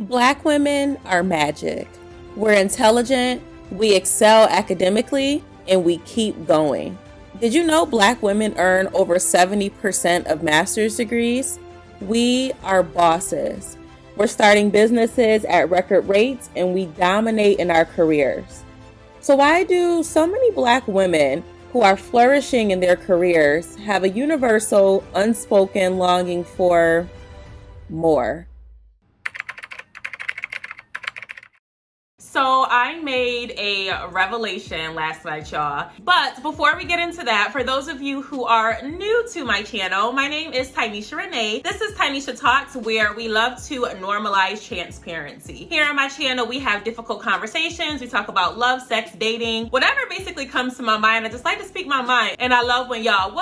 Black women are magic. We're intelligent, we excel academically, and we keep going. Did you know Black women earn over 70% of master's degrees? We are bosses. We're starting businesses at record rates, and we dominate in our careers. So why do so many Black women who are flourishing in their careers have a universal, unspoken longing for more? So I made a revelation last night, y'all. But before we get into that, for those of you who are new to my channel, my name is Tynesha Renee. This is Tynesha Talks, where we love to normalize transparency. Here on my channel, we have difficult conversations. We talk about love, sex, dating, whatever basically comes to my mind. I just like to speak my mind. And I love when y'all,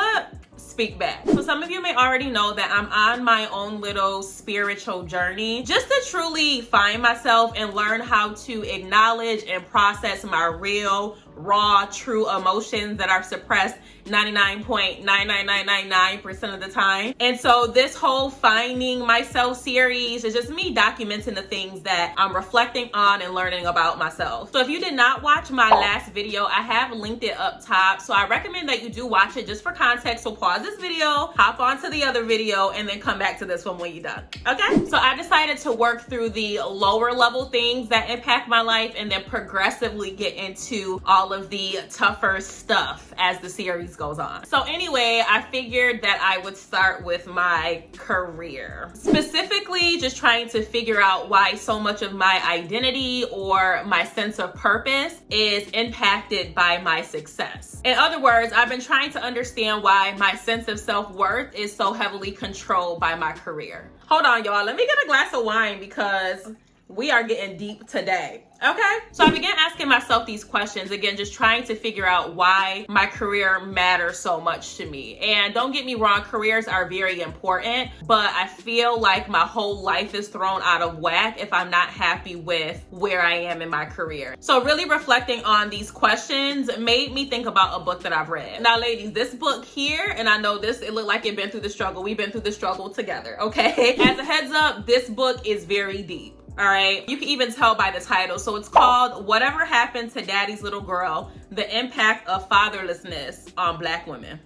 speak back. So some of you may already know that I'm on my own little spiritual journey just to truly find myself and learn how to acknowledge and process my real, raw, true emotions that are suppressed 99.99999% of the time. And so this whole Finding Myself series is just me documenting the things that I'm reflecting on and learning about myself. So if you did not watch my last video, I have linked it up top. So I recommend that you do watch it just for context. So pause this video, hop on to the other video, and then come back to this one when you're done. Okay? So I decided to work through the lower level things that impact my life and then progressively get into all of the tougher stuff as the series goes on. So anyway, I figured that I would start with my career. Specifically, just trying to figure out why so much of my identity or my sense of purpose is impacted by my success. In other words, I've been trying to understand why my sense of self-worth is so heavily controlled by my career. Hold on, y'all. Let me get a glass of wine because we are getting deep today. Okay, so I began asking myself these questions, again, just trying to figure out why my career matters so much to me. And don't get me wrong, careers are very important, but I feel like my whole life is thrown out of whack if I'm not happy with where I am in my career. So really reflecting on these questions made me think about a book that I've read. Now, ladies, this book here, and I know this, it looked like it's been through the struggle. We've been through the struggle together, okay? As a heads up, this book is very deep. All right, you can even tell by the title. So it's called Whatever Happened to Daddy's Little Girl, The Impact of Fatherlessness on Black Women.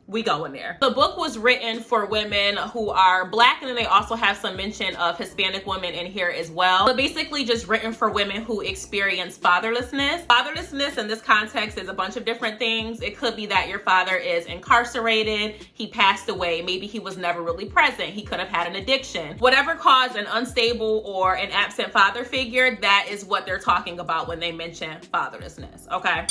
We go in there. The book was written for women who are Black, and then they also have some mention of Hispanic women in here as well. But basically just written for women who experience fatherlessness. Fatherlessness in this context is a bunch of different things. It could be that your father is incarcerated, he passed away, maybe he was never really present, he could have had an addiction. Whatever caused an unstable or an absent father figure, that is what they're talking about when they mention fatherlessness, okay?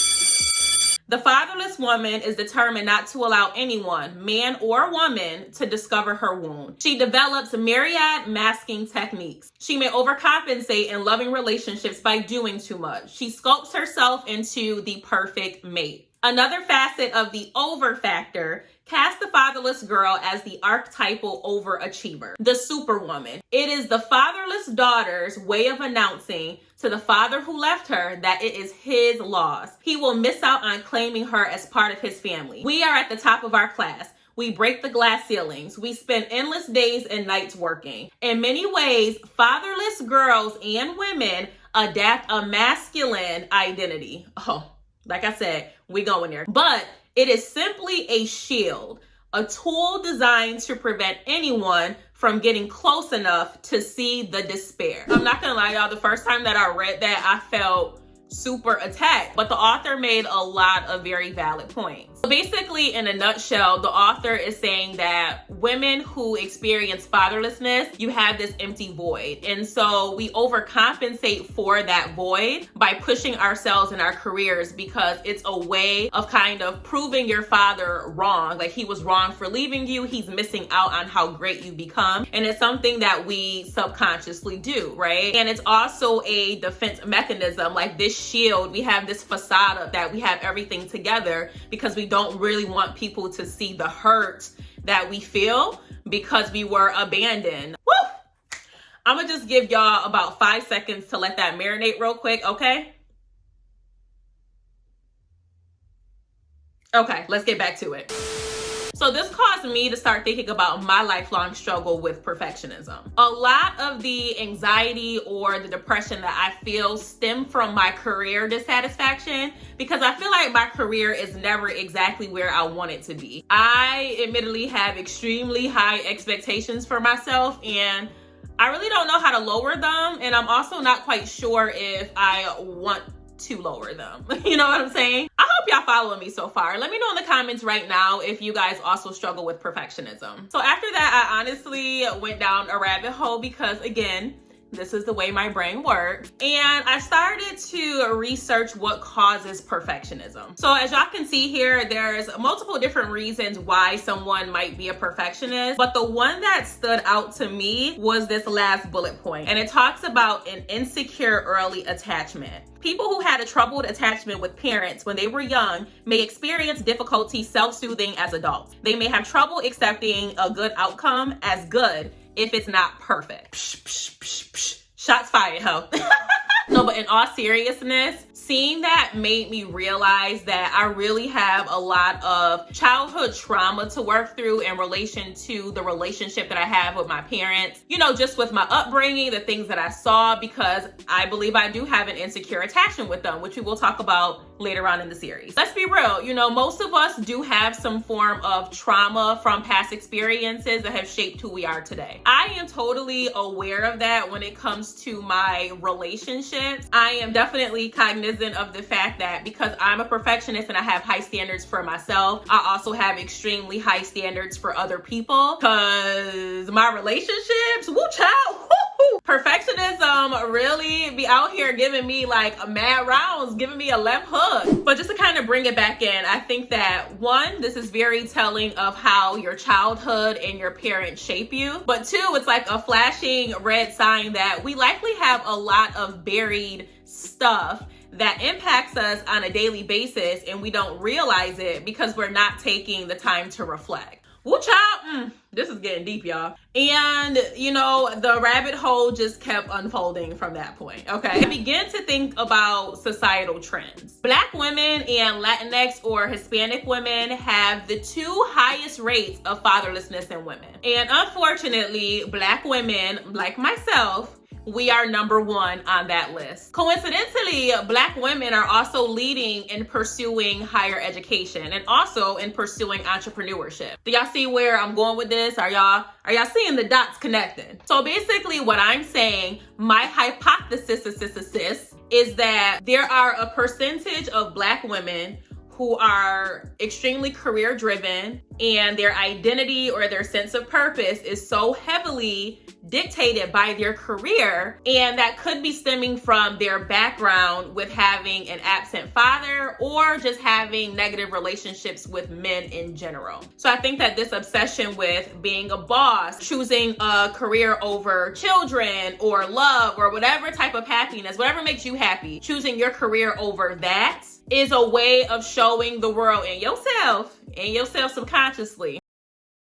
The fatherless woman is determined not to allow anyone, man or woman, to discover her wound. She develops myriad masking techniques. She may overcompensate in loving relationships by doing too much. She sculpts herself into the perfect mate. Another facet of the over factor casts the fatherless girl as the archetypal overachiever, the superwoman. It is the fatherless daughter's way of announcing to the father who left her that it is his loss. He will miss out on claiming her as part of his family. We are at the top of our class. We break the glass ceilings. We spend endless days and nights working. In many ways, fatherless girls and women adapt a masculine identity. Oh, like I said, we go in there. But it is simply a shield, a tool designed to prevent anyone from getting close enough to see the despair. I'm not gonna lie, y'all, the first time that I read that, I felt super attacked, but the author made a lot of very valid points. So basically, in a nutshell, the author is saying that women who experience fatherlessness, you have this empty void. And so we overcompensate for that void by pushing ourselves in our careers because it's a way of kind of proving your father wrong. Like, he was wrong for leaving you. He's missing out on how great you become. And it's something that we subconsciously do, right? And it's also a defense mechanism. Like, this shield, we have this facade of that we have everything together because we don't really want people to see the hurt that we feel because we were abandoned. Woo! I'm gonna just give y'all about 5 seconds to let that marinate real quick, okay? Okay, let's get back to it. So this caused me to start thinking about my lifelong struggle with perfectionism. A lot of the anxiety or the depression that I feel stem from my career dissatisfaction, because I feel like my career is never exactly where I want it to be. I admittedly have extremely high expectations for myself, and I really don't know how to lower them, and I'm also not quite sure if I want to lower them. You know what I'm saying? I hope y'all following me so far. Let me know in the comments right now if you guys also struggle with perfectionism. So after that, I honestly went down a rabbit hole because, again, this is the way my brain works. And I started to research what causes perfectionism. So as y'all can see here, there's multiple different reasons why someone might be a perfectionist. But the one that stood out to me was this last bullet point. And it talks about an insecure early attachment. People who had a troubled attachment with parents when they were young may experience difficulty self-soothing as adults. They may have trouble accepting a good outcome as good if it's not perfect. Psh, psh, psh, psh. Shots fired, ho. No, but in all seriousness, seeing that made me realize that I really have a lot of childhood trauma to work through in relation to the relationship that I have with my parents. You know, just with my upbringing, the things that I saw, because I believe I do have an insecure attachment with them, which we will talk about later on in the series. Let's be real, you know, most of us do have some form of trauma from past experiences that have shaped who we are today. I am totally aware of that when it comes to my relationships. I am definitely cognizant of the fact that because I'm a perfectionist and I have high standards for myself, I also have extremely high standards for other people, because my relationships, woo child, woo, perfectionism really be out here giving me like a mad rounds, giving me a left hook. But just to kind of bring it back in, I think that one, this is very telling of how your childhood and your parents shape you. But two, it's like a flashing red sign that we likely have a lot of buried stuff that impacts us on a daily basis, and we don't realize it because we're not taking the time to reflect. Woo child, this is getting deep, y'all. And, you know, the rabbit hole just kept unfolding from that point, okay? I began to think about societal trends. Black women and Latinx or Hispanic women have the two highest rates of fatherlessness in women. And unfortunately, Black women, like myself, we are number one on that list. Coincidentally, Black women are also leading in pursuing higher education and also in pursuing entrepreneurship. Do y'all see where I'm going with this? Are y'all seeing the dots connecting? So basically what I'm saying, my hypothesis is that there are a percentage of Black women who are extremely career driven, and their identity or their sense of purpose is so heavily dictated by their career, and that could be stemming from their background with having an absent father or just having negative relationships with men in general. So I think that this obsession with being a boss, choosing a career over children or love or whatever type of happiness, whatever makes you happy, choosing your career over that is a way of showing the world and yourself subconsciously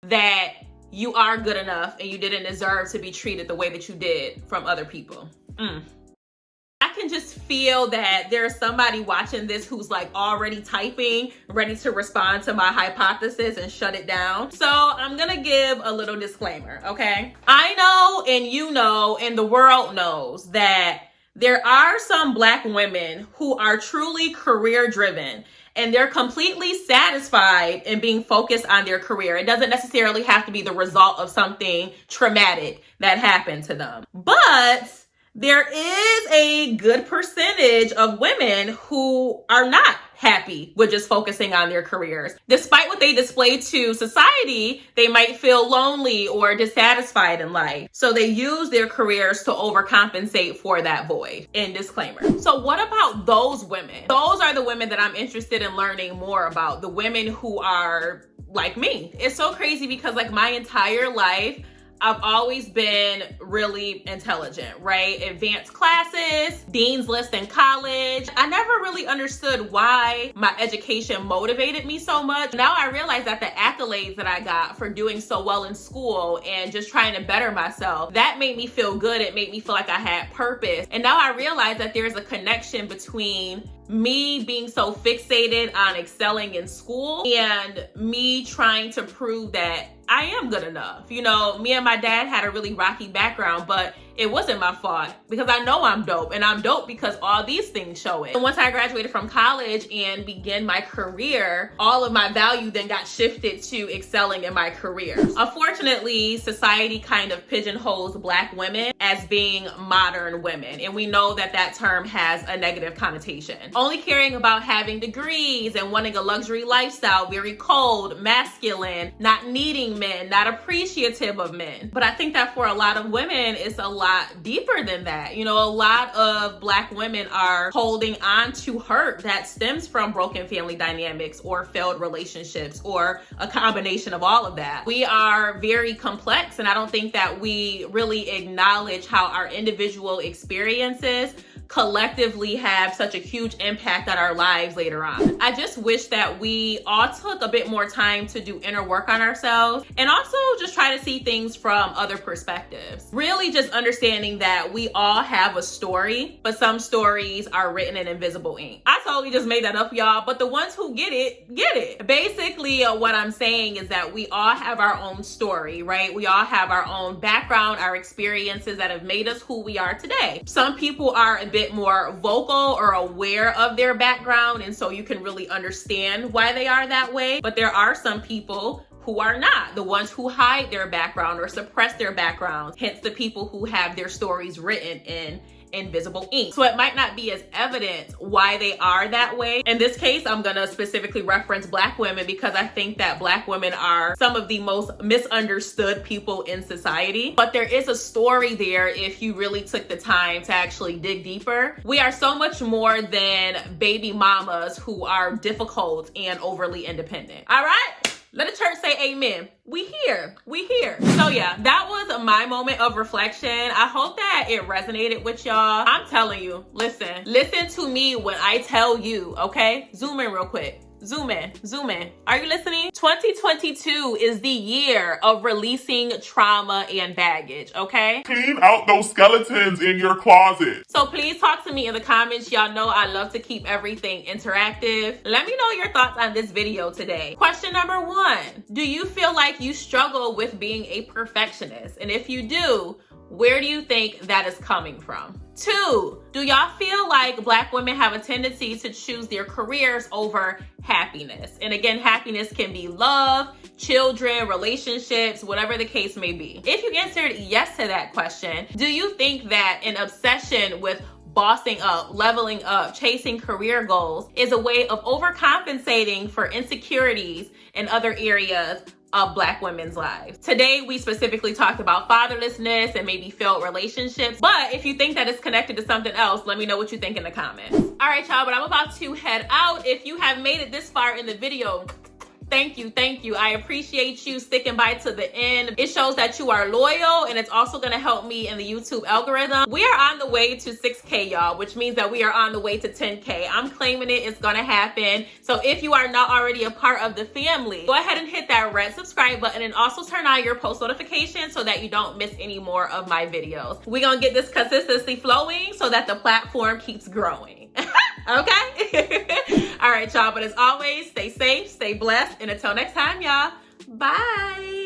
that you are good enough and you didn't deserve to be treated the way that you did from other people. I can just feel that there's somebody watching this who's like already typing, ready to respond to my hypothesis and shut it down. So I'm gonna give a little disclaimer, okay? I know, and you know, and the world knows that there are some Black women who are truly career driven, and they're completely satisfied in being focused on their career. It doesn't necessarily have to be the result of something traumatic that happened to them. But there is a good percentage of women who are not happy with just focusing on their careers. Despite what they display to society, they might feel lonely or dissatisfied in life. So they use their careers to overcompensate for that void. End disclaimer. So what about those women? Those are the women that I'm interested in learning more about. The women who are like me. It's so crazy because like my entire life, I've always been really intelligent, right? Advanced classes, dean's list in college. I never really understood why my education motivated me so much. Now I realize that the accolades that I got for doing so well in school and just trying to better myself, that made me feel good. It made me feel like I had purpose. And now I realize that there's a connection between me being so fixated on excelling in school and me trying to prove that I am good enough. You know, me and my dad had a really rocky background, but it wasn't my fault because I know I'm dope, and I'm dope because all these things show it. And once I graduated from college and began my career, all of my value then got shifted to excelling in my career. Unfortunately, society kind of pigeonholes Black women as being modern women, and we know that that term has a negative connotation. Only caring about having degrees and wanting a luxury lifestyle, very cold, masculine, not needing men, not appreciative of men. But I think that for a lot of women, it's a lot deeper than that. You know, a lot of Black women are holding on to hurt that stems from broken family dynamics or failed relationships or a combination of all of that. We are very complex, and I don't think that we really acknowledge how our individual experiences collectively have such a huge impact on our lives later on. I just wish that we all took a bit more time to do inner work on ourselves and also just try to see things from other perspectives. Really just understanding that we all have a story, but some stories are written in invisible ink. I totally just made that up, y'all, but the ones who get it, get it. Basically, what I'm saying is that we all have our own story, right? We all have our own background, our experiences that have made us who we are today. Some people are a bit more vocal or aware of their background, and so you can really understand why they are that way. But there are some people who are not, the ones who hide their background or suppress their backgrounds, hence the people who have their stories written in invisible ink. So it might not be as evident why they are that way. In this case, I'm gonna specifically reference Black women because I think that Black women are some of the most misunderstood people in society. But there is a story there if you really took the time to actually dig deeper. We are so much more than baby mamas who are difficult and overly independent. All right? Let the church say amen. We here. So yeah, that was my moment of reflection. I hope that it resonated with y'all. I'm telling you, listen to me when I tell you, okay? Zoom in real quick. Zoom in. Are you listening? 2022 is the year of releasing trauma and baggage, okay? Clean out those skeletons in your closet. So please talk to me in the comments. Y'all know I love to keep everything interactive. Let me know your thoughts on this video today. Question number 1, do you feel like you struggle with being a perfectionist? And if you do, where do you think that is coming from? 2, do y'all feel like Black women have a tendency to choose their careers over happiness? And again, happiness can be love, children, relationships, whatever the case may be. If you answered yes to that question, do you think that an obsession with bossing up, leveling up, chasing career goals is a way of overcompensating for insecurities in other areas of Black women's lives? Today, we specifically talked about fatherlessness and maybe failed relationships. But if you think that it's connected to something else, let me know what you think in the comments. All right, y'all, but I'm about to head out. If you have made it this far in the video, thank you. I appreciate you sticking by to the end. It shows that you are loyal, and it's also gonna help me in the YouTube algorithm. We are on the way to 6K, y'all, which means that we are on the way to 10K. I'm claiming it, it's gonna happen. So if you are not already a part of the family, go ahead and hit that red subscribe button and also turn on your post notifications so that you don't miss any more of my videos. We're gonna get this consistency flowing so that the platform keeps growing. Okay? All right, y'all, but as always, stay safe, stay blessed, and until next time, y'all, bye.